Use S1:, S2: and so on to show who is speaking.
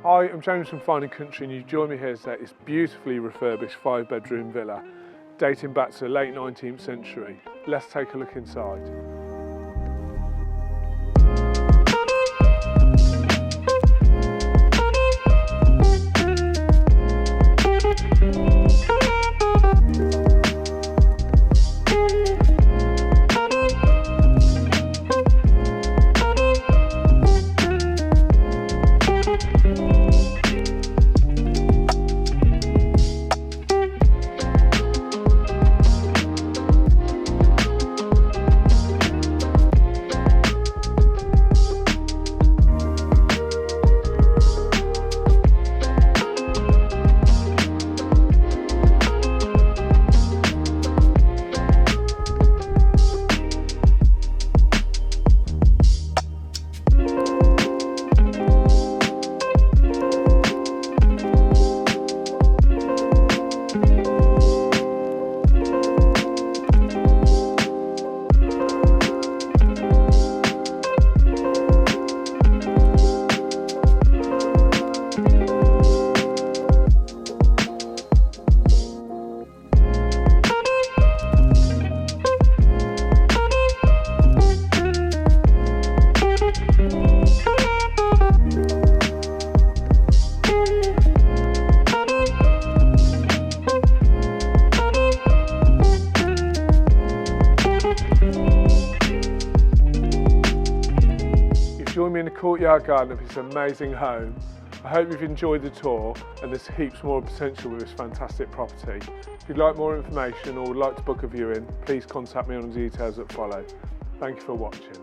S1: Hi, I'm James from Fine & Country and you join me here today at this beautifully refurbished 5-bedroom villa dating back to the late 19th century. Let's take a look inside. Join me in the courtyard garden of this amazing home. I hope you've enjoyed the tour and there's heaps more potential with this fantastic property. If you'd like more information or would like to book a viewing, please contact me on the details that follow. Thank you for watching.